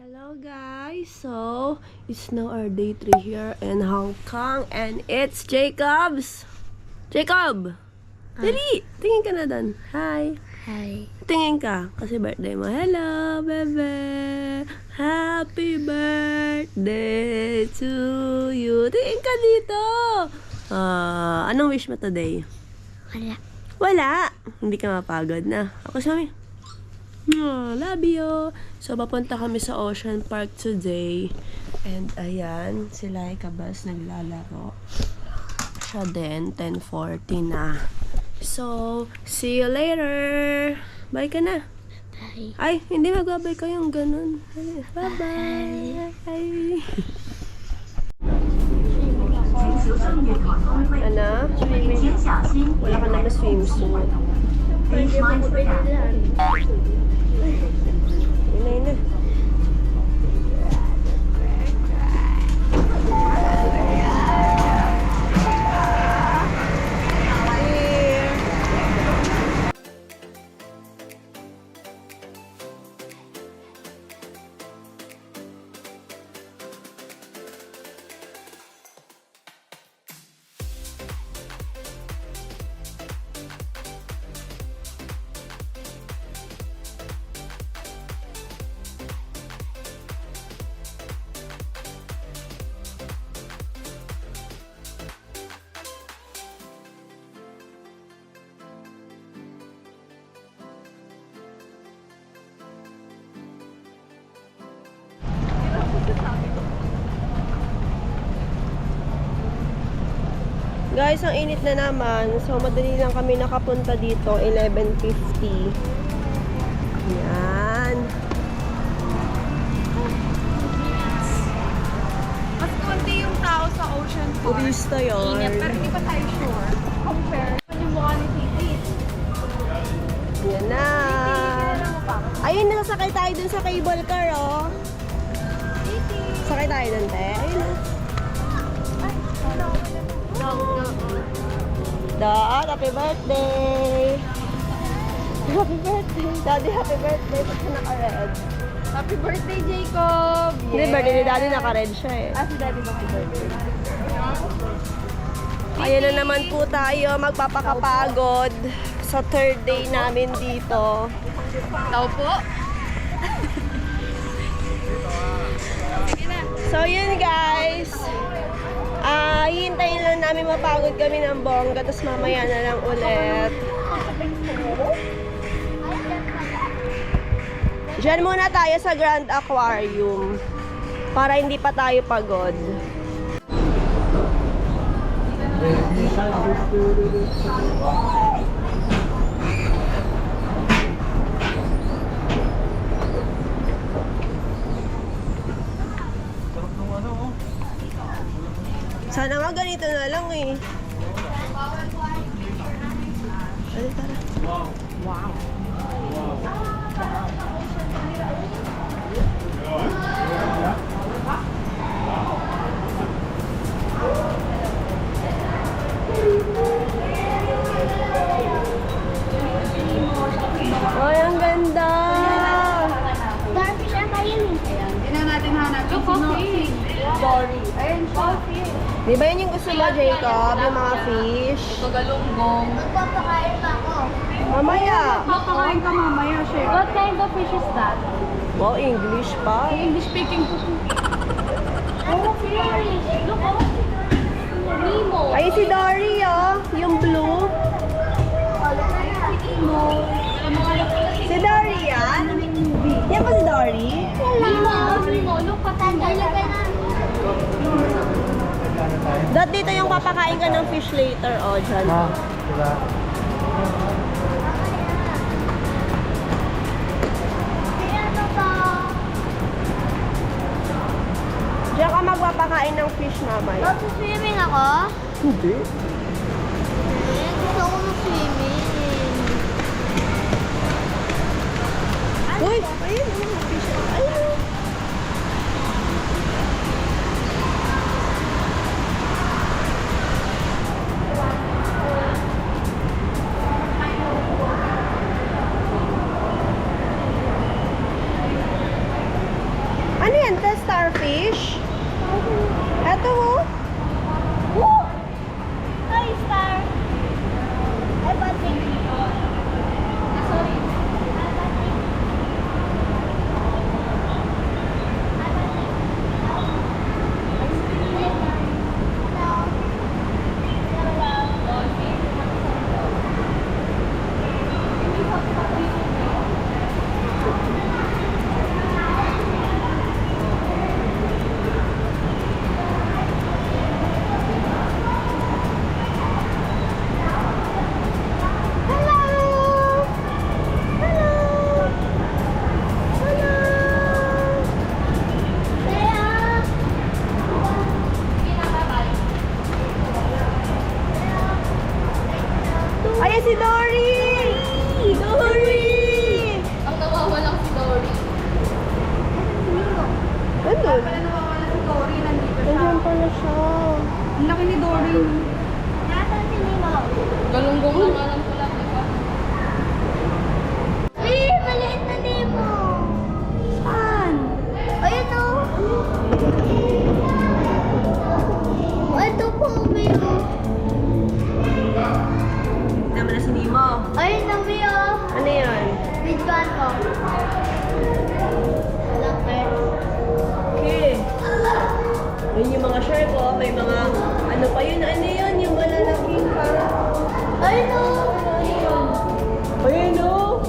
Hello guys! So, it's now our day 3 here in Hong Kong and it's Jacob's! Jacob! Dali! Tingin ka na doon. Hi! Hi. Tingin ka kasi birthday mo. Hello, bebe! Happy birthday to you! Tingin ka dito! Anong wish mo today? Wala. Wala! Hindi ka mapagod na. Ako sabi, love you. So, papunta kami sa Ocean Park today. And, ayan, sila ay kabas naglalaro. Siya din, 10:40 na. So, see you later. Bye ka na. Bye. Ay, hindi magbabay kayong ganun. Bye-bye. Bye. Ano? Wala ka naman swimsuit. Inay na. Guys, ang init na naman. So, madali lang kami nakapunta dito. 11:50. Yan. Mas konti yung tao sa Ocean Park. Turista yun. Ingat, pero di pa tayo sure. Compare. Ano yung mukha ni Titi? Yan na. Ayun, nasakay tayo dun sa cable car, oh. Titi! Sakay tayo dun, te. Ayun na. Dad, happy birthday! Happy birthday! Daddy, happy birthday! Ba't ka naka-red? Happy birthday, Jacob! Hindi, birthday ni Daddy, naka-red siya eh. Si Daddy ba happy birthday? Ayan na naman po tayo, magpapakapagod sa third day namin dito. Tao po? Sige na. So yun guys, hihintayin lang namin mapagod kami ng bongga, tapos mamaya na lang ulit. Diyan muna tayo sa Grand Aquarium para hindi pa tayo pagod. Sana nga ganito na lang eh. Ano, tara. Wow. Ay, ang ganda! Darby siya tayo yun. Hindi na natin hanap. Yung coffee. Dory. Ayun, coffee. Di ba yun yung gusto mo, Jacob? Yung mga fish? Ito galunggong. Magpapakain pa ako. Mamaya. Makakain ka mamaya, Chef. What kind of fish is that? Wow, English pa. English speaking po. Oh, fish. Look, oh. Nemo. Ay, si Dory, oh. Yung blue. Si Dory yan? Yan ba si Dory? Nemo. Look, patanggal. Dot dito yung papakain ka ng fish later, oh, dyan. Diba? Diyan ka magpapakain ng fish mamaya. Swimming ako? Hindi. Gusto ko mag-swimming. Uy, ayun, mga fish. Ayun. starfish? Eto oh. Woo! Hi, Star. Hi, Patrick. Sorry. Ayan si Dory! Dory! Ang nawawalang si Dory. Andun. Pala nawawala si Dory, nandito siya. Andun pala siya. Ang laki ni Dory. Nasaan si Nemo? Galunggong lang alam ko lang, di ba? Maliit na Nemo. Saan? Ayun o. Ito po, Mio. Tama na si Nemo. Ayun na, Mio. Ano yan? Bidban ko. Laki. Okay. Yun yung mga shark oh. May mga, ano pa yun? Ano yun? Yung malalaking parang, Ayun o. ayun oh.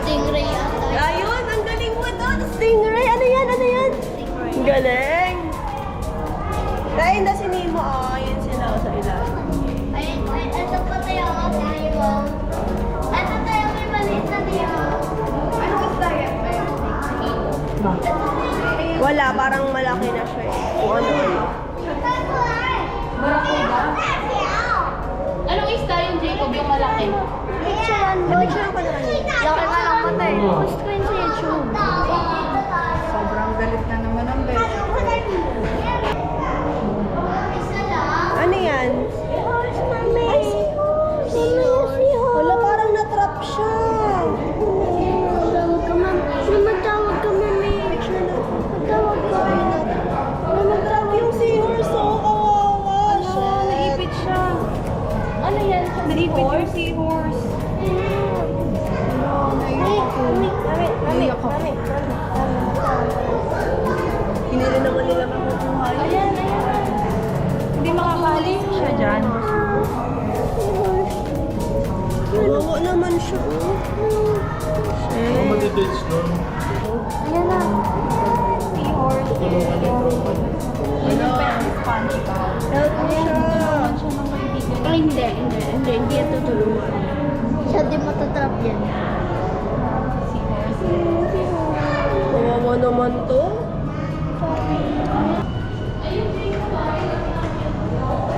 Stingray ata. Ayun, ang galing mo doon. Stingray. Ano yan? Ano yan? Stingray. Ang galing. Dahil na si Nemo oh. Yan sila oh, sa ilalim. Ayun, ito pa tayo si Nemo. Ito tayo may maliit na Nemo. Ano isda yan? Wala, parang malaki na siya eh. Kung ano-ano. Barakuda? Anong isda yung Jacob, yung malaki? Picturean mo. Picture ko na kanina. Laki nga lang mata eh. Post ko yun sa YouTube. Sobrang galit na naman ang beso. Isa lang. Ano yan? Seahorse, mami. Ay, seahorse. Mami, seahorse. Wala, parang na-trap siya. Matawag ka, mami. Matawag ka, mami. Matawag ka. Na-trap yung seahorse oh. Kawawa siya. Naipit siya. Ano yan? Naipit yung seahorse. Hindi na naman nila makukuha. Ayan, ayan. Hindi makakalis siya dyan. Kawawa naman siya oh. Ayan na. Seahorse. Yun yung pet sponge ka. Help me siya. Siya ng kaibigan. Ay, hindi. Hindi yan tutulungan. Siya di matatrap yan. Seahorse. Kawawa naman to.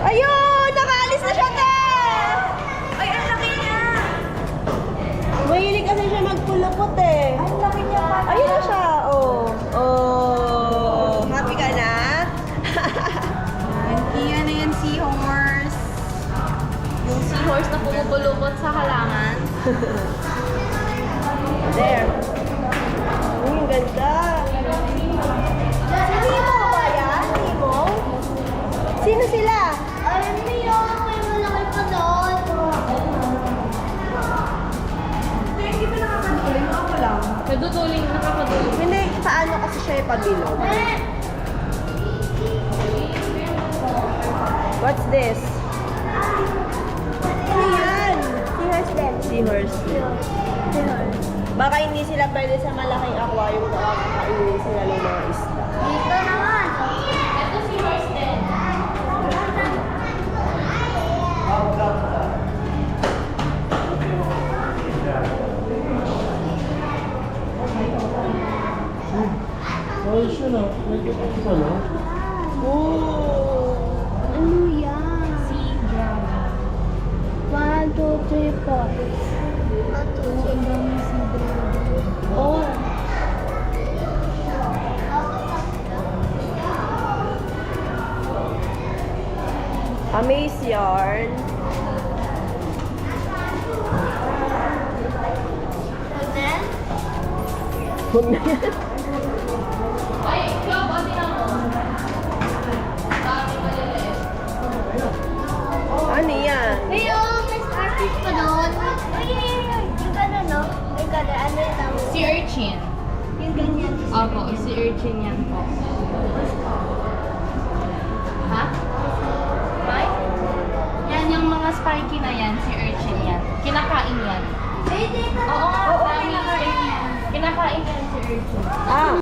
Ayun! Nakaalis na siya, te! Ay, ang laki niya! Mahilig kasi siya magpulupot eh. Ang laki niya pa. Ayun na siya, oh. Oh, happy ka na? Iyan na yan, seahorse. Yung seahorse na pumupulupot sa halaman. There. Uy, ang ganda. Si Nemo ba yan? Nemo? Sino sila? Ay, Mio. May malaki pa doon. Hindi pa nakakaduling. Ako lang. Naduduling, nakakaduling. Hindi, paano kasi siya ipabilog? Eh, What's this? Ano yan? seahorse din. Seahorse. Seahorse. Baka hindi sila pwede sa malaking aquarium kung kakainin sila ng mga isda. Dito naman. Ito seahorse din. Ayos yun ah. May kapatid ka na. Oh! Ano yan? Sea dragon. 1, 2, 3, 4. 1, 2, 3. Oh. Amaze yarn. And then, Huwag na yan. Ay, Si Urchin. Yung ganyan. Opo, si Urchin yan po. Ha? Ay? Yan yung mga spiky na yan, si Urchin yan. Kinakain yan. Eh, dito. Oo nga, kinakain yan si Urchin. Ah!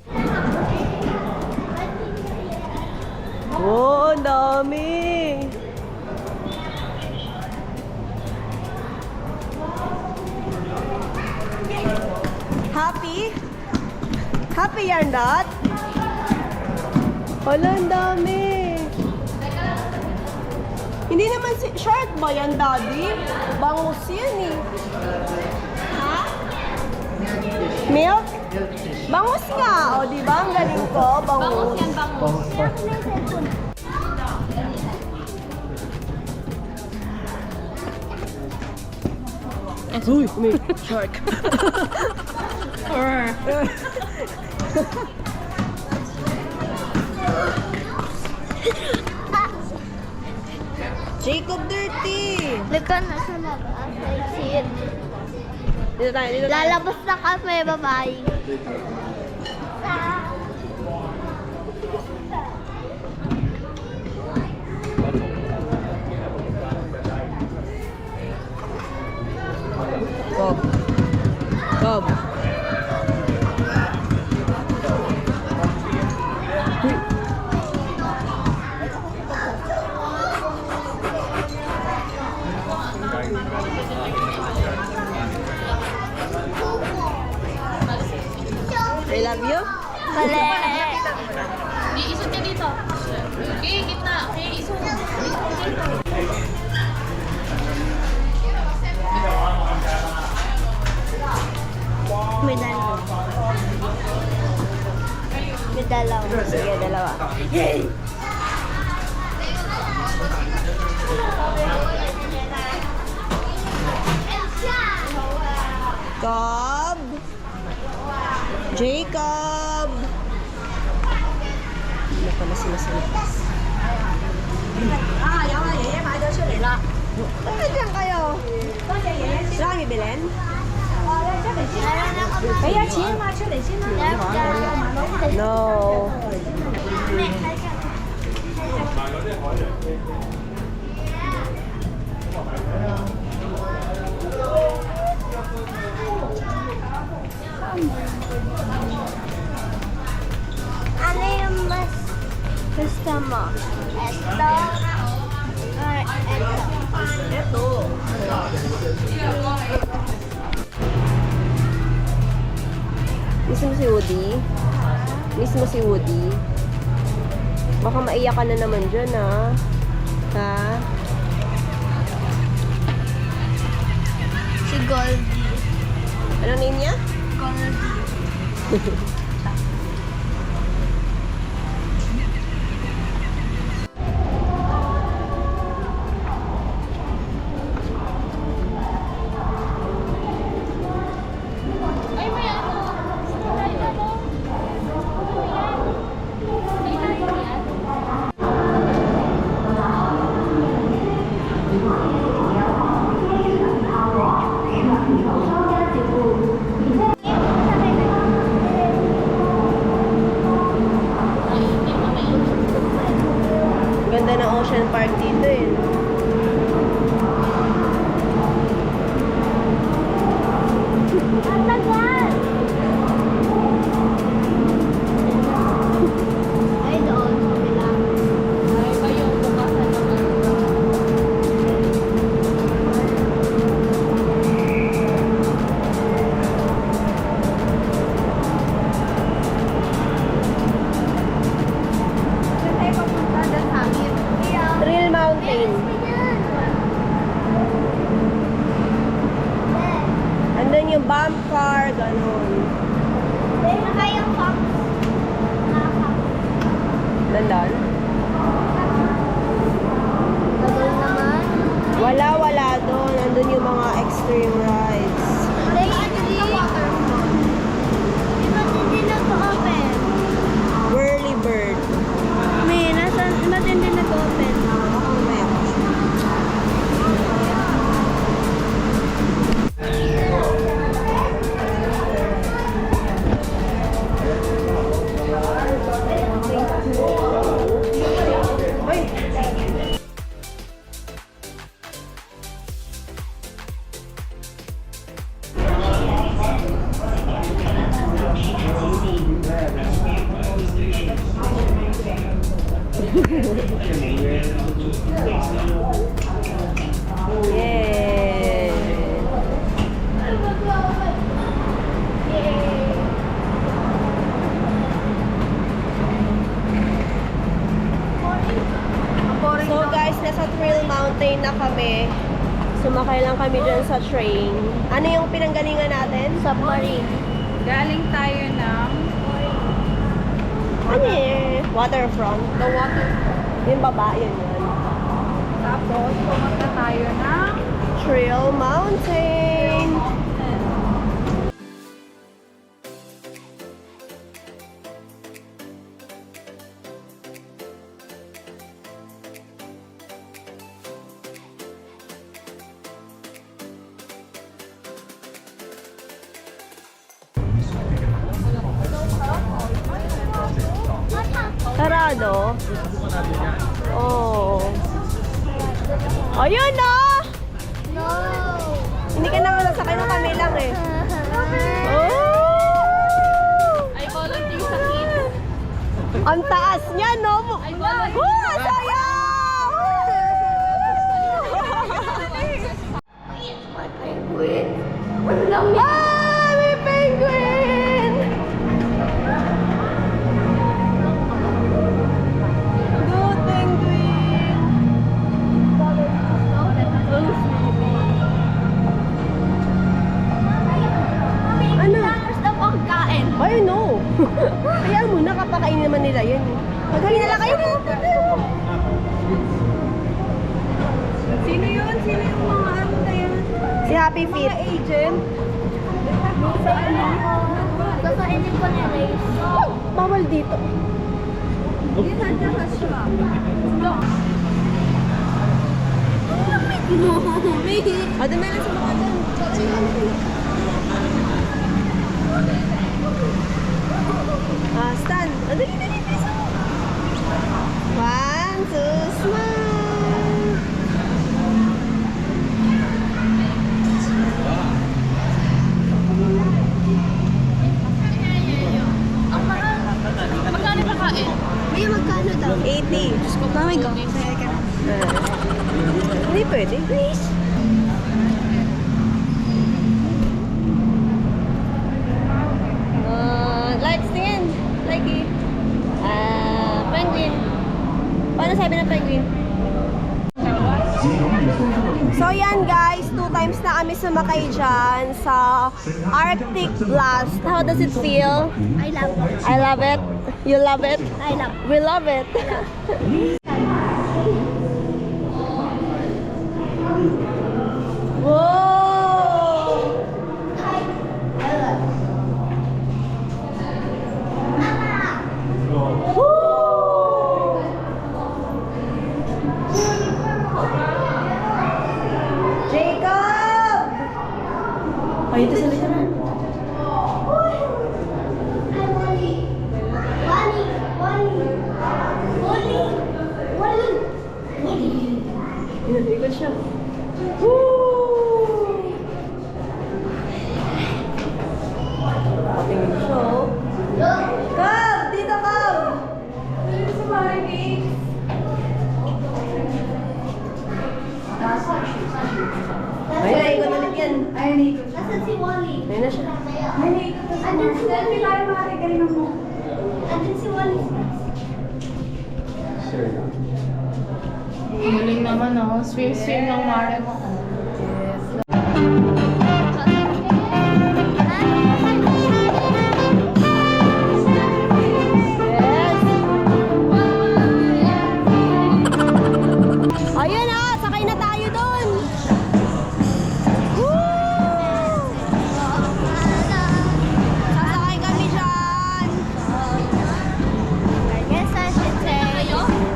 Oh, ang dami! Happy? Happy yan, Dot? Wala, ang dami! Hindi naman short ba yan, Daddy? Bangus yan eh. Ha? Milk? Bangus nga, o di ba? Ang galing ko, Bangus bangus. yan, bangus. Uy, may shark. Jacob Dirty! Look on na sa labas. I see it. Dito tayo, dito tayo. Lalabas na kami, bye-bye. Cob. Cob. I love you. Mali. Di, isot ka dito. Okay, gitna. Okay, isot. May dalawa. May dalawa. Sige, dalawa. Cob. Jacob. Ano pala sila sa labas? Bakit lang kayo? Saan kami bilhin? Kaya siya, No. Ano yung mas gusto mo? Ito. Or ito. Eto. Miss mo si Woody? Miss mo si Woody? Baka maiyak ka na naman dyan, ha? Ha? Si Goldie. Anong name niya? Goldie. Ay, may ano. Ay, ano. Ay, ano yan? Ganda ng Ocean Park dito, eh. Ang tagal! Ay, doon. Kabila. Ay, ba yung bukasan naman? Saan tayo papunta? Doon sa amin. Thrill Mountain. Andun yung bump car, ganun. Saka yung fox. Nandun? Tagal naman. Wala doon. Andun yung mga extreme rides. They hindi. Di ba't hindi nag-open? Whirly Bird. May, ba't hindi nag-open? Mamaya pa siya. So guys, nasa Thrill Mountain na kami. Sumakay lang kami dyan sa train. Ano yung pinanggalingan natin? Submarine. Galing tayo ng Ano eh? Waterfront. the water. Yung baba, yun yun. Tapos, pumunta tayo ng Thrill Mountain. Sarado? Oo. Ayun na! No! Hindi ka naman nasakay ng kami lang eh. Oh! I volunteer sa kids. Ang taas niya, no? I volunteer. Oh, ang saya! Ah, may penguin! Good penguin! Ano? na pagkain. Ay, no. Kaya muna, kapakain naman nila yan. Maghain na lang kayo. Sino yun? Sino yung mga ano na yan? Si Happy Feet. Agent? Kakainin ko niya Lays. Bawal dito. Hindi nandiyan ka siya. Ah, doon na lang sa mga dyan. Ah, stand. Ah, dali, dali, dali. One, two, smile. Magkano ba kain? May magkano daw? 80. Diyos ko, mami go. Hindi pwede. Please. Lights tingin. Likey. Penguin. Paano sabi ng penguin? So yan guys, 2 times na kami sumakay dyan sa Arctic Blast. How does it feel? I love it. I love it. You love it? I love We love it. Whoa! Woo! Jacob! Ay, ito sa likod. Ikot siya. Woo! Patingin siya, oh. Cub! Dito, Cub! Ayun na, ikot ulit yan. Nasaan si Wally? Ayun na siya. Andun si Wally. Andun si Wally. Galing naman oh. Swim ng mare mo. Yes! Ayun na, sakay na tayo doon. Woo! Sasakay kami dyan. I guess I should say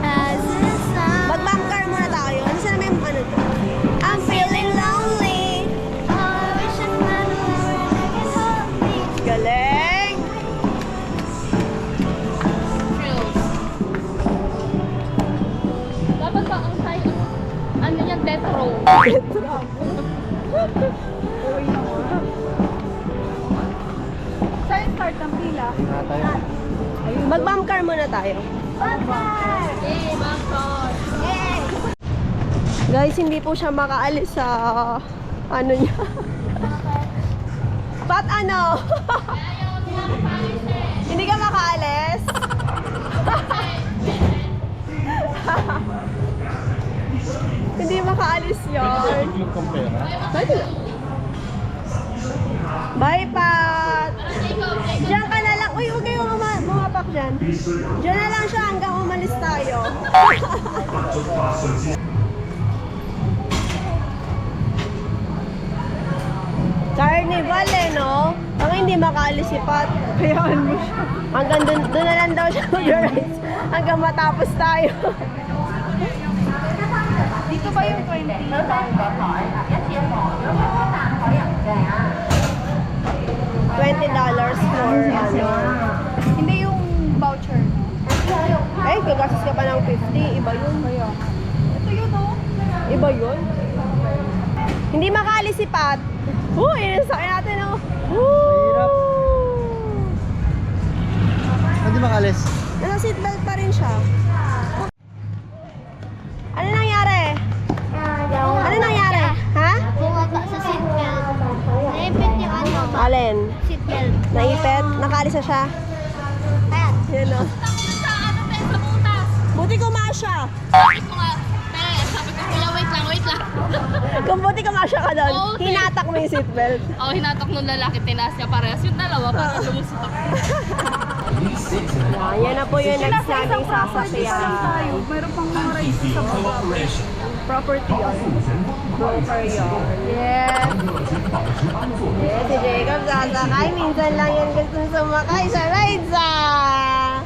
as the sun. Mag-bunker muna tayo. Ano saan namin ano to? I'm feeling lonely. Oh, I wish I had a word that could help me. Galing! Dapat ba ang tayo, ano yan, death row? Saan start ng pila? Mag-bunker muna tayo. Yay, backyard! Yay! Guys, hindi po siya makaalis sa ano niya. Pat ano? Hindi ka makaalis? Hindi makaalis yun. Yung kumpera. Bye, Pat! Diyan ka na lang. Uy, huwag kayong bumapak dyan. Diyan na lang siya hanggang umalis tayo. Carnival eh, no? Ang hindi makaalis si Pat. Kayaan mo siya. Hanggang doon na lang daw siya mag-rides. Hanggang matapos tayo. Dito ba yung 20? $20 for ano. Hindi yung voucher. Eh, gagastos ka pa ng 50. Iba yun. Ito yun, oh. Iba yun? Hindi makaalis si Pat. Uy, sakay natin, oh. Mahirap. Hindi makalis. Nasa seatbelt pa rin siya. Ano nangyari? Ano nangyari? Ha? Bumaba sa seatbelt. Naipit yung ano ba? Alin? Seatbelt. Naipit? Nakaalis na siya? Ayan. Yan, oh. Sa ano, te, sa butas. Buti kumasya. Sabi ko nga, te, sabi ko, kuya, wait lang. Kung buti kumasya ka doon, Oo, hinatak mo yung seatbelt. Oh, hinatak nung lalaki, tinaas niya parehas. Yung dalawa, parang lumusot ako. Yan na po yung next naming sasakyan. Meron pang mga rides sa baba. Property yun. Broker yun. Yes. Yes, si Jacob sasakay. Minsan lang yan gusto sumakay sa rides, ah.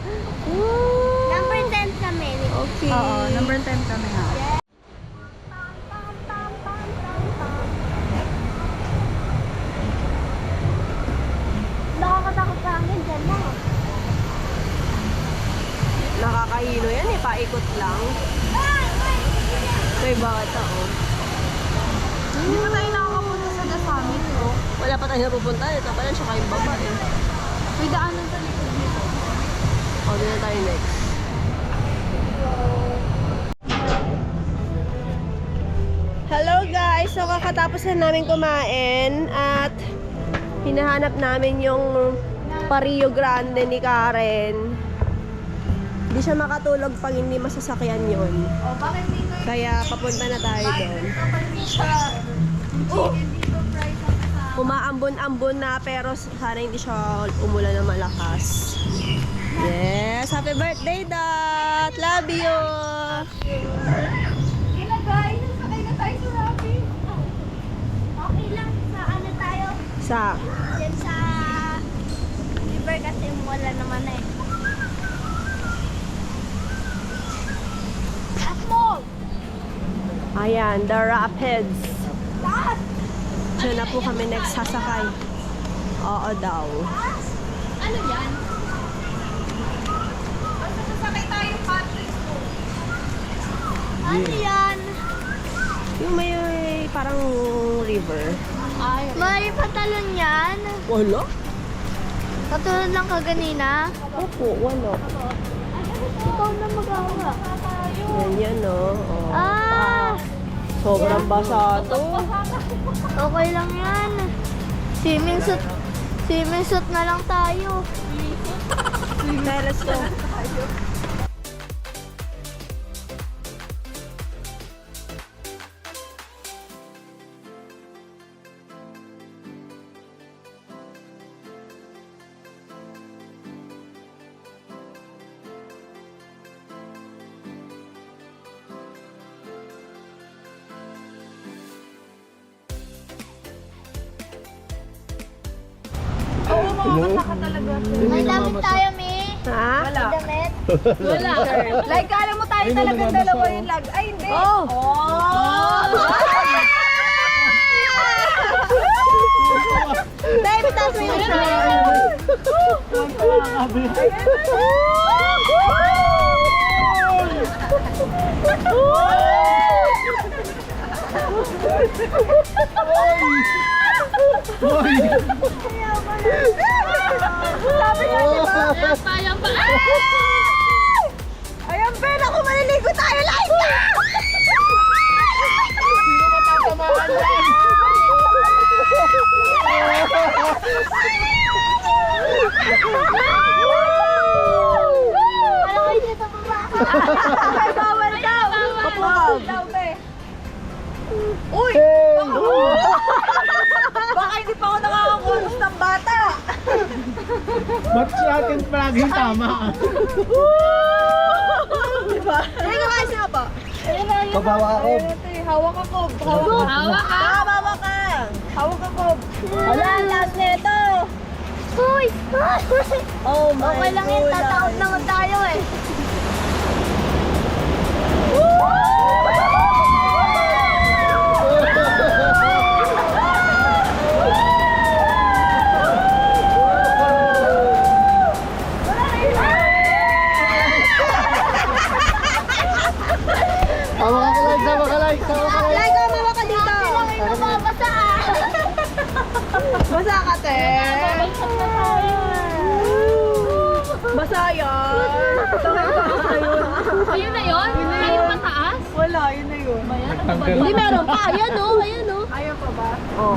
Woo! Number 10 kami. Okay. Oo, number 10 kami ha. Nakakatakot sa akin dyan na. Nakakahilo yan eh, paikot lang. May bata, oh. Hindi pa tayo nakakapunta sa The Summit, oh. Wala pa tayo napupunta. Ito pa lang siya kayong baba eh. May daanan sa likod nito. O, doon na tayo next. Hello guys! So kakatapos na namin kumain at hinahanap namin yung Pario Grande ni Karen. Hindi siya makatulog pag hindi masasakyan yon. Oh, bakit dito yung Kaya papunta na tayo doon. Umaambon-ambon na pero sana hindi siya umulan na malakas. Yes! Happy birthday, Dot! Love you! Ilagay, nasakay na tayo sa Rappi. Okay lang sa ano tayo. Sa Diyan sa river kasi wala naman eh. Asmol! ayan, the Rapids. Taas! Diyan na po kami next sasakay. Oo daw. Ano yan? Basta sasakay tayo Patrick ko. Ano yan? Yung may parang river. Ay, May patalon yan. Wala? Katulad lang kaganina. Opo, wala. Ikaw na magawa. Yan, no? Oh, Ah! sobrang basa to. Okay lang yan. Swimming suit na lang tayo. Okay, let's go. oo, makakanta ka talaga. May damit tayo, Mi. Ha? May damit. Wala. Like, alam mo tayo talagang dalawa yung lag. Ay, hindi. Oh! Baby, taas mo yung shirt. Sabi niya, di ba? Sayang pa. Sino matatamaan yan? Ano kayo dito baba? Bawal daw! Kapag. Uy! Baka hindi pa ako nakakakulos ng bata. Ba't si atin palaging tama? Diba? Hindi ka kasi nga pa. Pabawa ako. Hawak ako. Hawak ka! Hawak ka. Hawak ako. Wala, last neto. Uy! Oh my Okay lang yun, tatakot naman tayo eh. Tawa ka like, tawa ka like, tawa ka like. Like, umawa ka dito. Ay, nababasa ah. Basa ka, te. Babagsak na tayo. Basa yan. Ayun na yun? Tayo mataas? Wala, yun na yun. Nagtanggal. Hindi, meron pa. Ayan o, ayan o. Ayan pa ba? Oo.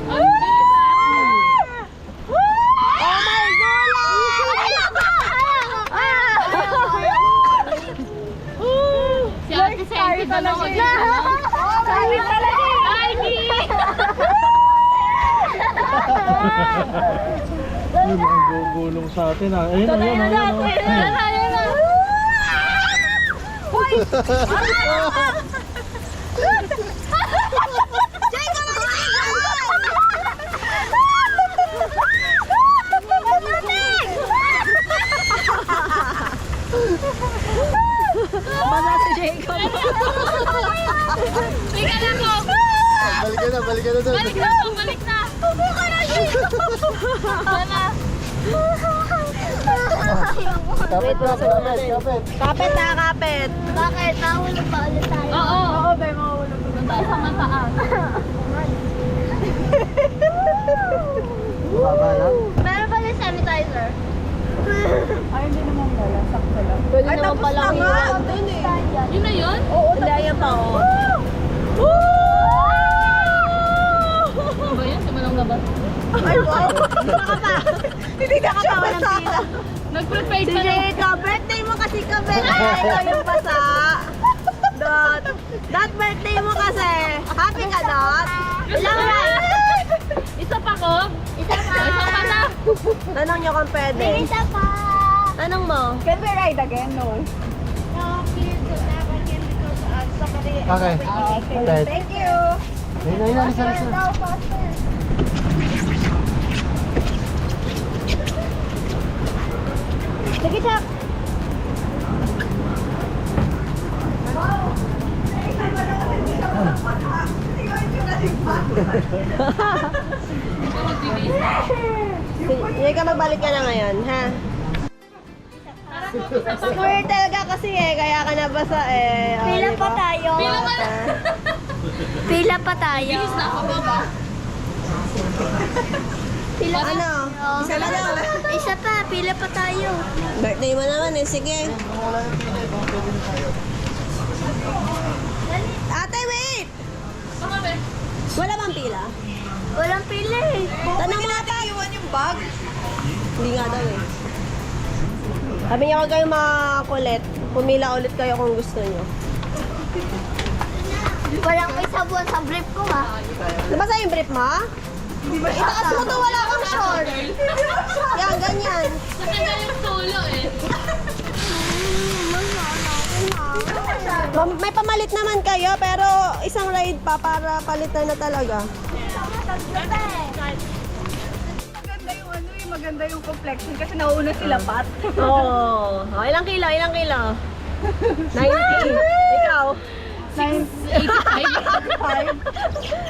Ang bilis Oh my Si Ate Sandy na lang. Sabi talaga eh. Heidi! Yun ang gugulong sa atin ah. Ayun na, ayun na, ayun na. Ayan na, ayan na. Basa si Jacob. Tingnan lang ko. Balik na doon. Balik na, balik na. Wala. Kapit na, kapit. Kapit na, kapit. Bakit? Nahulog pa ulit tayo. Oo. Oo, ba, mahulog ko Doon tayo sa mataas. Baba lang. Meron ba yung sanitizer? Pwede naman pala yun. Dun eh. Yun na yun? Oo, daya pa oh. Ano ba yun? Simulang na ba? Ay, wow. Baka pa. Hindi na ka walang pila. Nag-prepared Si pa lang. Jacob, birthday mo kasi kami. Ikaw yung basa. Dot. Dot, birthday mo kasi. Happy ka, Dot? Ilang rides? Isa pa ko? Isa pa. Isa pa na. Tanong niyo kung pwede. Isa pa. Tanong mo. Can we ride again? No. Okay. Kapit. Thank you. Ayun na, ayun na, isa. Sige, Chuck. Hindi ka magbalik ka na ngayon, ha? Squirtle ka kasi eh, kaya ka nabasa eh. Oh, Pila di pa ba? tayo. Pila pa na. Pila pa tayo. Bilis na ako baba. Pila pa. Ano? Isa na lang. Isa pa. Pila pa tayo. Birthday mo naman eh, sige. Ate, wait! Baka ba? Wala bang pila? Walang pila eh. Tanong mo natin. Iwan yung bag? Hindi nga daw eh. Sabi niya kung kayo makulit, pumila ulit kayo kung gusto niyo. Walang may sabon sa brief ko ha. Nabasa yung brief mo? Itaas mo to, wala kang short. Yan, ganyan. Natagal yung solo eh. May pamalit naman kayo, pero isang ride pa para palitan na talaga. Maganda yung ano eh, maganda yung complexion kasi nauuna sila Pat. Oo. Oh, ilang kilo? Ilang kilo? 90. Ikaw? 85.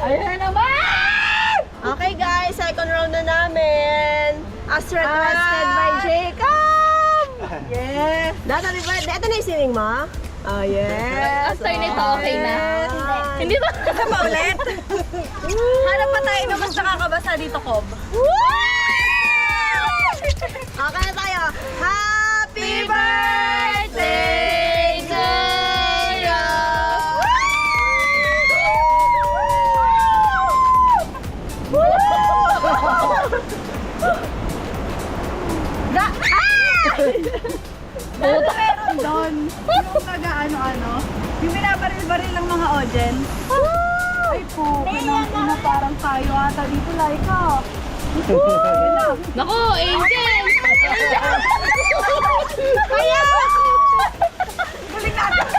Ayun na naman! Okay guys, second round na namin. As requested by Jacob! Yes! Data ni ba? Ito na yung swimming mo? Oh, yes! After nito, okay na. Yes. Hindi ba? Kasi pa ulit. Hanap pa tayo na mas nakakabasa dito, Cob. Okay na tayo. Meron doon. Yung nag-ano-ano. Yung binabaril-baril ng mga audience. Ay po, pinang parang tayo ata dito, Laika. Naku, Angel! Kaya! Galing natin!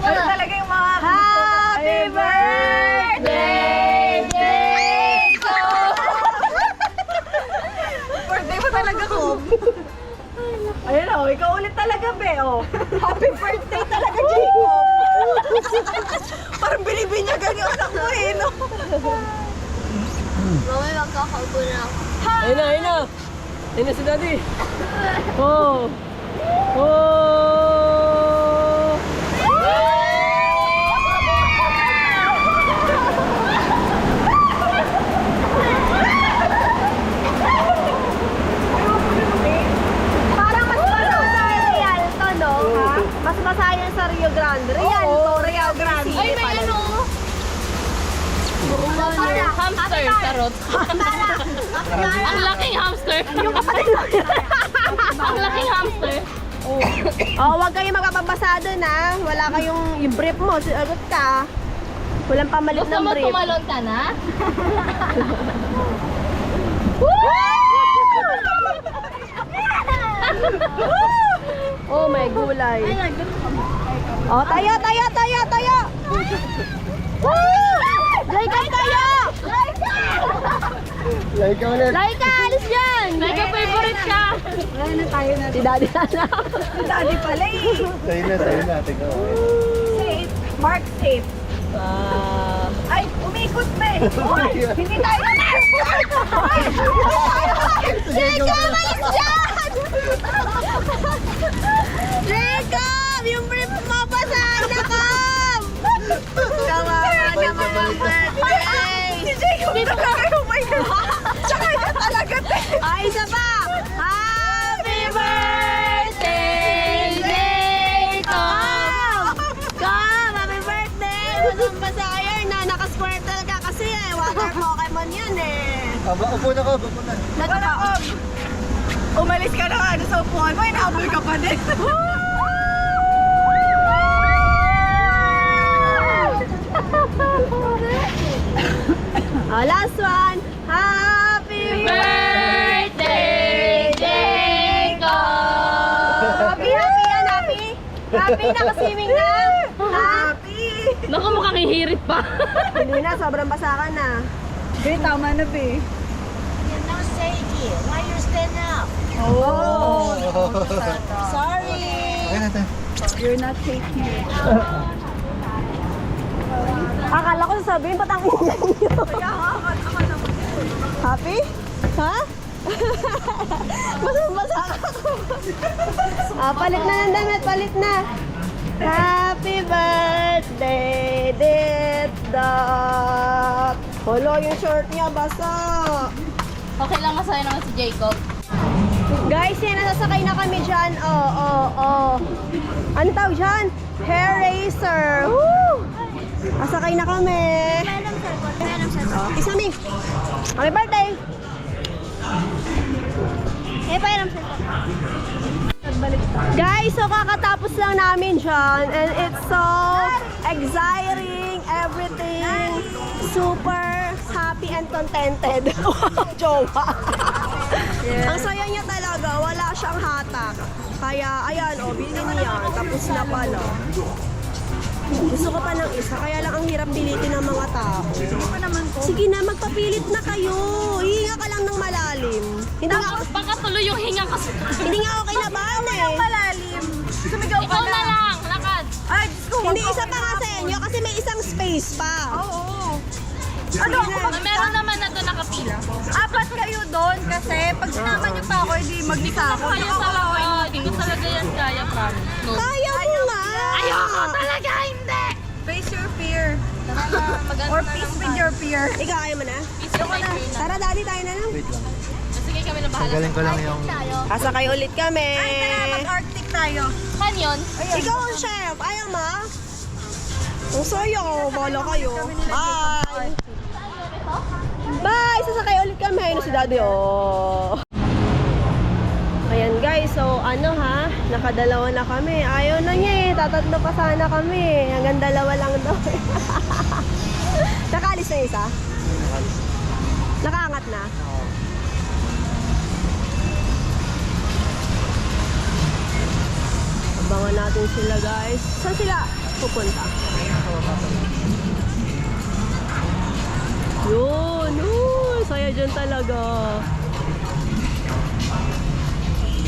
Ano talaga yung mga Happy birthday, Jacob! Birthday mo talaga ko. Ayun o, ikaw ulit talaga, Be. Oh. Happy birthday talaga, Jacob! Parang binibinyagan yung anak mo eh, no? Mami, magkakaupo na ako. Ayun na, ayun na. Ayun na si Daddy. Oh. Oh. Parang mas masaya sa Real to, no? Mas masaya sa Rio Grande. Real to, Rio Grande. Ay, may ano? Hamster, charot. Ang laking hamster. Ang laking hamster. Oh, huwag kayong magpapabasa doon, ha? Wala kayong yung brief mo, sagot ka. Walang pamalit Gusto ng mo brief. tumalon ka na? Oh, may gulay. Oh, tayo! Laika tayo! Like ulit. Laika, alis dyan! Like favorite ka. Si Daddy na lang. Si Daddy pala eh. Sa'yo na. Tingnan mo. Safe. Mark safe. Ay, umikot na eh. Uy, hindi tayo na. Jacob, alis dyan! Jacob! Yung brief mo, basahin na, Kam! Kawawa naman ang birthday! Si Jacob talaga, oh my God. Tsaka ito talaga, te. Ay, isa pa! Happy birthday, Jacob! Kam, happy birthday! Walang basayan na, naka-square talaga kasi eh. Water Pokemon yan eh. Aba, upo na ka. Wala ko. Umalis ka na nga sa upuan mo, inahabol ka pa din. Oh, last one! Happy Birthday, Jacob! Happy yan, happy? Happy, nakaswimming na? Happy! Naku, mukhang hihirit pa. Hindi na, sobrang basa ka na. Be, tama na, Be. Oh! Sorry! Okay na tayo. You're not safe here. Akala ko sasabihin, ba't ang ingay niyo? Happy? Ha? Basang-basa ka. Palit na ng damit, palit na. Happy birthday, Dot. Holo, yung short niya, basa. Okay lang, masaya naman si Jacob. Guys, yan, nasasakay na kami dyan. Oh. Ano tawag dyan? Hair razor. Woo! Nasakay na kami. Isami. Happy birthday! Guys, so kakatapos lang namin dyan and it's so exciting, everything super happy and contented. Jowa. Ang saya niya talaga, wala siyang hatak. Kaya ayan, bilhin niya. Tapos na pala. Gusto ko pa ng isa, kaya lang ang hirap pilitin ng mga tao. Sige na, magpapilit na kayo. Hihinga ka lang ng malalim. Hindi nga, Baka tuloy yung hinga kasi. hindi nga ako kinabahan eh. Malalim. Sumigaw ka Ikaw na na. lang, lakad. Ay, Diyos ko. Hindi isa pa nga sa inyo kasi may isang space pa. Oo. Ano ako Meron naman na doon nakapila. Apat kayo doon kasi pag sinama niyo pa ako, hindi mag-isa ako. Kaya talaga, hindi ko talaga yan kaya, promise. No. Kaya mo nga. Ayoko talaga, hindi! Face your fear. Tara na, maganda Or na peace lang with your fear. Ikaw, ayaw mo na? Peace with my fear na. Tara, daddy, tayo na lang. Wait lang. Sige, kami na bahala. Galing ko lang yung... Kasakay ulit kami. Ay, tara, mag-Arctic tayo. Saan yun? Ikaw ang chef. Ayaw mo? Ang saya ko, bala kayo. Bye! Bye! Sasakay ulit kami. Ayun na si Daddy, oh. Ayan guys, so ano ha, nakadalawa na kami. Ayaw na niya eh, tatatlo pa sana kami. Hanggang dalawa lang daw. Nakaalis na yung isa? Nakaangat na? Abangan natin sila guys. Saan sila pupunta? Yun, saya dyan talaga.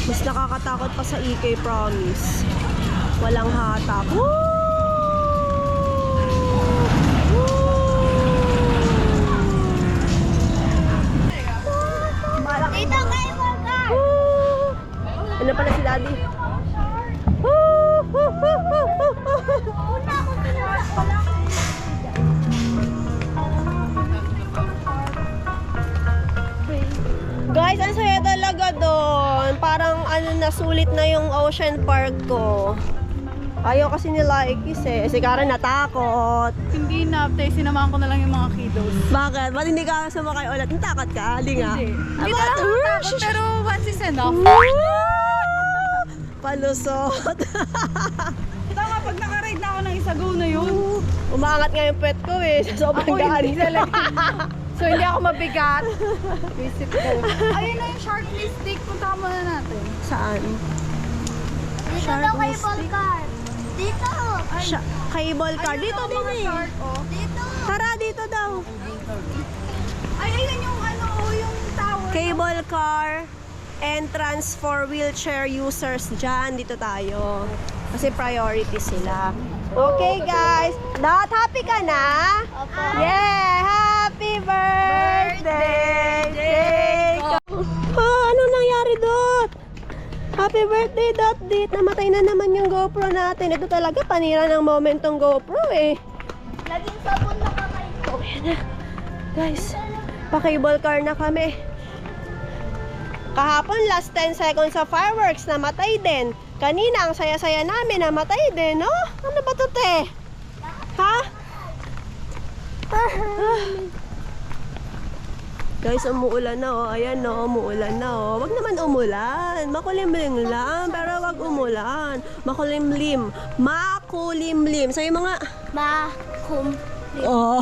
Mas nakakatakot pa sa EK Promise. Walang hatak. Woo! Dito kay Walker! Woo! Ano pala si Daddy? Woo! Woo! Woo! Woo! Woo! Una ako tinawag ko lang. Guys, ang saya talaga doon. Parang ano na, sulit na yung Ocean Park ko. Ayaw kasi nila ikis eh. Si Karen natakot. Hindi na, te, sinamahan ko na lang yung mga kiddos. Bakit? Ba't hindi ka sumakay ulit? Natakot ka? Hindi nga. Hindi na ako takot, pero once is enough. Palusot. Tama, pag nakaride na ako ng isa, go na yun. Umaangat nga yung pet ko eh. Sobrang Ako gaan. hindi talaga. So hindi ako mabigat. Visit ko. Ayun na yung shark stick. Punta muna natin. Saan? Dito daw kay Walker. Dito. Cable car. Dito din eh. Shark, oh. Dito. Tara, dito daw. Ay, ayun yung ano, oh, yung tower. Cable car. Entrance for wheelchair users dyan. Dito tayo. Kasi priority sila. Okay guys. Dot, happy ka na? Yeah! Happy birthday, Jacob! Ano nangyari, Dot? Happy birthday, Dot Dit. Namatay na naman yung GoPro natin. Ito talaga, panira ng moment tong GoPro eh. Laging sabon na kamay ko. Guys, pa-cable car na kami. Kahapon, last 10 seconds sa fireworks, namatay din. Kanina, ang saya-saya namin, namatay din, no? Ano ba to, te? Ha? Guys, umuulan na, oh. Ayan, no, umuulan na, oh. Wag naman umulan. Makulimlim lang, pero wag umulan. Makulimlim. Makulimlim. Sa'yo mga... Makum. Oh,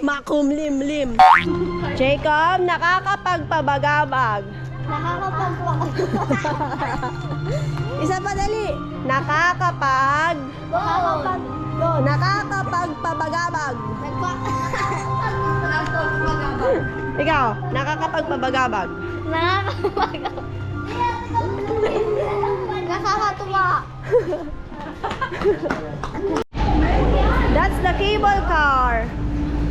makumlimlim. Jacob, nakakapagpabagabag. Nakakapagpapag. Isa pa dali. Nakakapag... Nakakapag. Nakakapagpabagabag. Ikaw, nakakapagpabagabag. Nakakapag. Nakakatuwa. That's the cable car.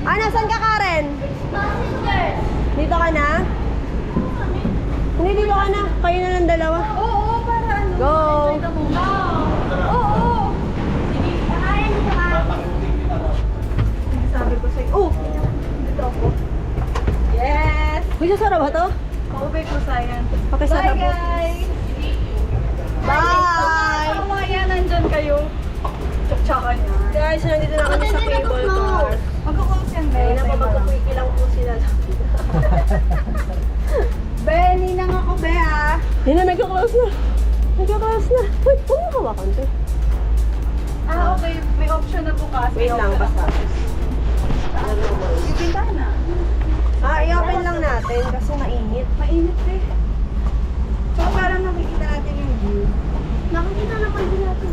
Ah, nasan ka, Karen? Passengers. Dito ka na? Hindi, dito ka na. Kayo na lang dalawa. Oo, para ano. Go! Oo. Kakain dito ka. Sabi ko sa'yo. Oh! Dito ako. Yes! Uy, sasara ba to? Paubay ko sa'yan. Okay, sarap. Bye, guys! Bye! Tama yan, nandyan kayo. Tsaka niya. Guys, nandito na kami sa cable car. Magkakos yan, Ay, Be. napapagkukwiki lang po sila. Be, ninang ako, Be, ah. Yun na, nagka-close na. Nagka-close na. Wait, huwag mo hawakan to. Ah, okay. May option na bukas. Wait lang, basta. Yung bintana. Ah, i-open lang natin kasi mainit. Mainit, Be. So, parang nakikita natin yung view. Nakikita na pwede natin.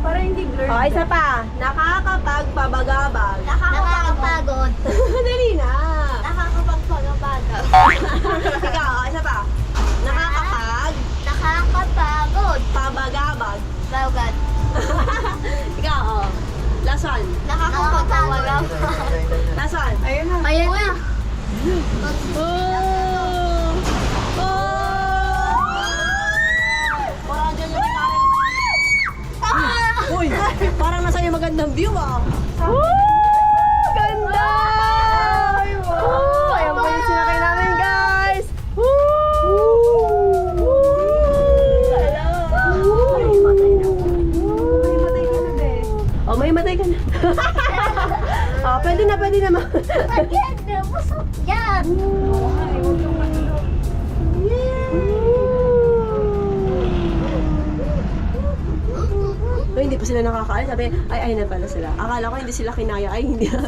Para hindi blurred. Oh, isa pa. Nakakapagpabagabag. Nakakapagod. Dali na. Nakakapagpagod. Ikaw, isa pa. Nakakapagod. Pabagabag. Bagad. Ikaw, oh. Last one. Nakakapagpagod. Last one. Ayun na. Ayan na. Oh! Oh! Parang dyan yung Karen. Uy! Parang nasa yung magandang view, ah. Ganda! Oh, ayan po yung sinakay namin, guys. May matay na, Be. Oh, may matay ka na. Pwede na, pwede naman. Again, busog yan. Ay, hindi pa sila nakakain. Sabi, ay na pala sila. Akala ko hindi sila kinaya. Ay, hindi na.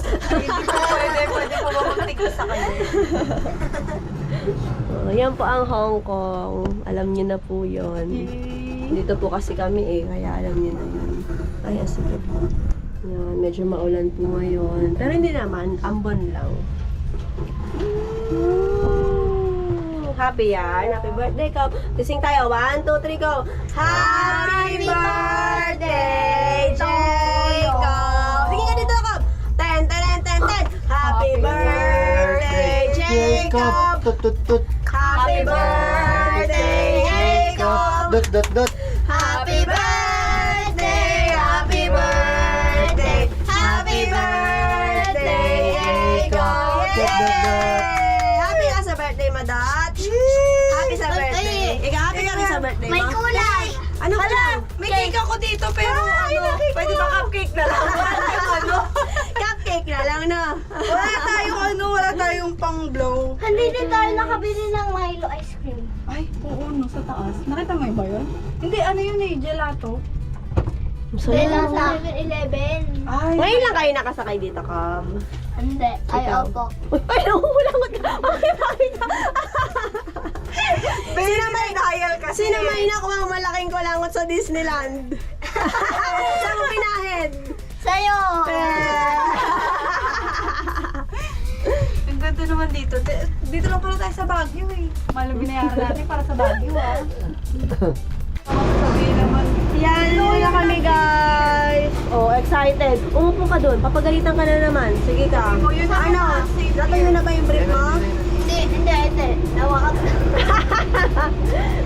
Pwede po ba mag-tickle sa kanya? Yan po ang Hong Kong. Alam niyo na po yun. Dito po kasi kami kaya alam niyo na yun. Ay, sige po. Yan, medyo maulan po ngayon. Pero hindi naman, ambon lang. Happy yan. Happy birthday ko. Tising tayo. 1, 2, 3, go. Happy birthday, Jacob! Sige ka dito, Jacob! 10, 10, 10, 10. Happy birthday, Jacob! Tut tut tut. Happy birthday, Jacob! Dot dot dot. Happy birthday, happy birthday, happy birthday, Jacob! Yay! Happy ka sa birthday, Madat! Happy sa birthday! Ikaw, happy ka rin sa birthday mo? May kulay. Ano ka lang? May cake ako dito pero pwede ba cupcake na lang? Wala tayong Cupcake na lang, no? wala tayong pang blow. Hindi din tayo nakabili ng Milo ice cream. Ay, oo, no, sa taas. Nakita mo ba yun? Hindi, ano yun gelato. Dala sa 7-Eleven. Ay, Ngayon lang kayo nakasakay dito, Cam. Hindi. Ay, Ikaw. opo. Ay, nanguhulangot ka. Ay, bakit ka? sino may dial kasi? Sino may nakuha ang malaking kulangot sa Disneyland? Saan mo pinahid? Sa'yo. Ang ganda naman dito. Dito lang pala tayo sa Baguio Malam binayaran natin para sa Baguio Sabihin naman. Yan, na kami guys. Oh, excited. Umupo ka doon. Papagalitan ka na naman. Sige ka. mo yun, Ano? Natuyo na ba yung brief mo? Hindi. Nawakap na.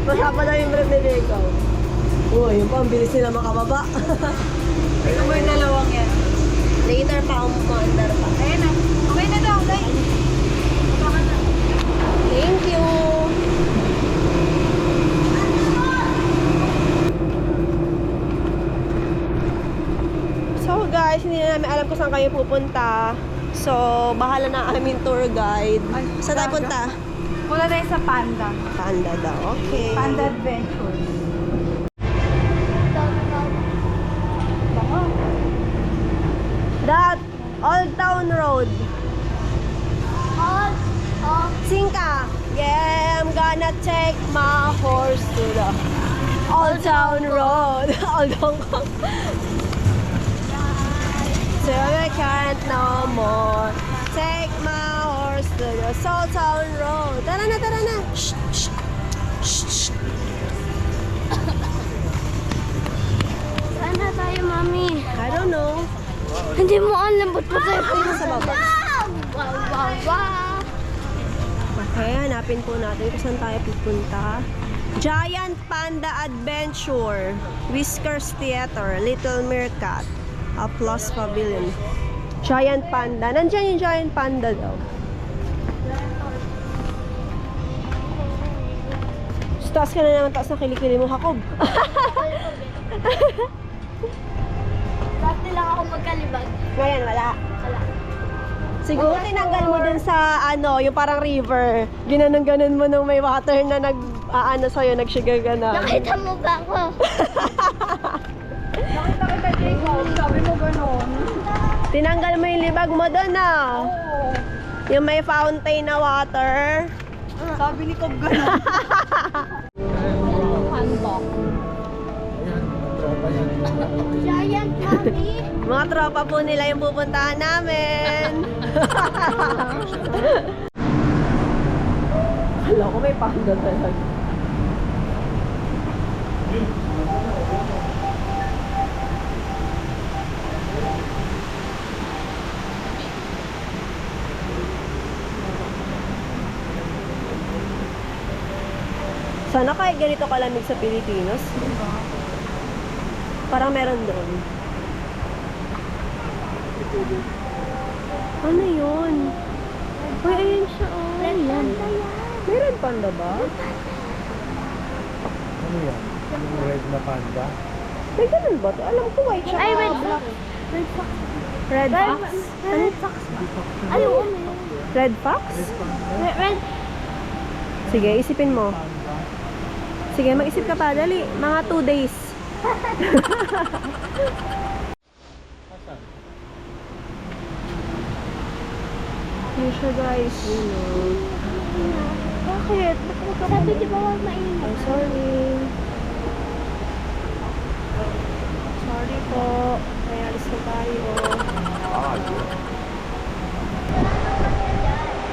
Basta pa daw yung brief ni Jacob. Oh, yun pa. Ang bilis nila makababa. Ito mo yung dalawang yan. Later pa, umaandar pa. Ayan na. Okay na daw, guys. Thank you. So guys, hindi na namin alam kung saan kayo pupunta. So, bahala na aming tour guide. Ay, Saan tayo talaga? punta? Mula tayo sa Panda. Panda daw. Okay. Panda Adventure. That Old Town Road. All. Singka. Yeah, I'm gonna take my horse to the Old Town Road. Old Hong Kong. So I can't no more. Take my horse to the Old Town Road. Tara na, tara na. Shh, shh, shh, shh. Saan na tayo, Mami? I don't know. Hindi mo alam ba't pa tayo Ayun sa baba. Wow. Okay, hanapin po natin kung saan tayo pupunta. Giant Panda Adventure, Whiskers Theater, Little Meerkat, Applause Pavilion. Giant Panda. Nandiyan yung Giant Panda daw. Taas ka na naman, taas na kilikili mo, Jacob. Dati lang ako magkalibag. Ngayon, wala. Wala. Siguro tinanggal mo dun sa yung parang river. Ginanon-ganon mo nung may water na sa'yo, nagsigaganan. Nakita mo ba ako? Nakita kita, Jacob. Sabi mo gano'n. Tinanggal mo yung libag mo dun Oo. Yung may fountain na water. Sabi ni Cobb gano'n. Handball. Ayan, tropa yan. Giant, Mami. Mga tropa po nila yung pupuntahan namin. Hala ko may panda talaga. Sana kahit ganito kalamig sa Pilipinas. Parang meron doon. Ano yun? Uy, ayun siya. Oh, ayan. Meron panda ba? Ano yan? Yung red na panda? May ganun ba? Alam ko white siya. Ay, Ah, wait. black. Wait. Red Fox? Red Fox. Ay, oo. Red Fox? Red. Sige, isipin mo. Sige, mag-isip ka pa. Dali. Mga 2 days. Yun siya, guys. Bakit? Sabi di ba huwag mainit? I'm sorry. Sorry po. May alis na tayo.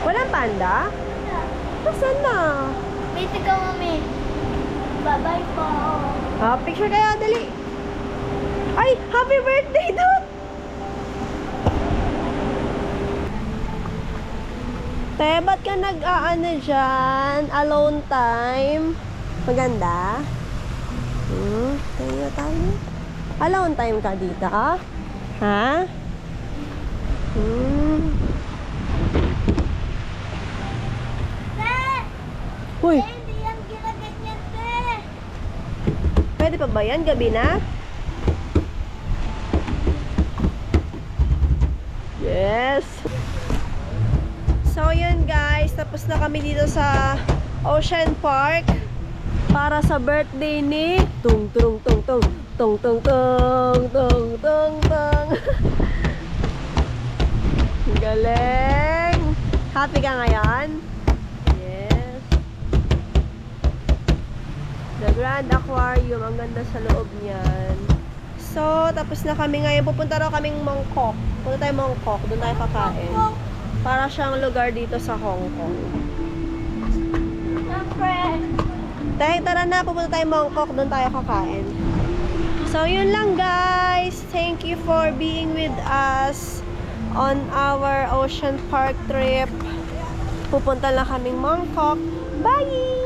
Walang panda? Nasaan na? Wait, ikaw, mami. Bye-bye po. Picture kaya, dali. Ay, happy birthday, dude! Te, ba't ka nag-aano dyan? Alone time? Maganda? Tayo. Alone time ka dito, ha? Uy, Hindi yan ginaganyan, te. pwede pa ba yan? Gabi na? Yes! So yun guys, tapos na kami dito sa Ocean Park para sa birthday ni Tung Tung Tung Tung Tung Tung Tung Tung Tung Tung. Galing! Happy ka ngayon? Yes. The Grand Aquarium, ang ganda sa loob niyan. So, tapos na kami ngayon. Pupunta raw kaming Mongkok. Punta tayo Mongkok, doon tayo kakain. Para siyang lugar dito sa Hong Kong. Siyempre. Tayo, tara na, pupunta tayo Mongkok, doon tayo kakain. So, yun lang guys. Thank you for being with us on our Ocean Park trip. Pupunta lang kaming Mongkok. Bye!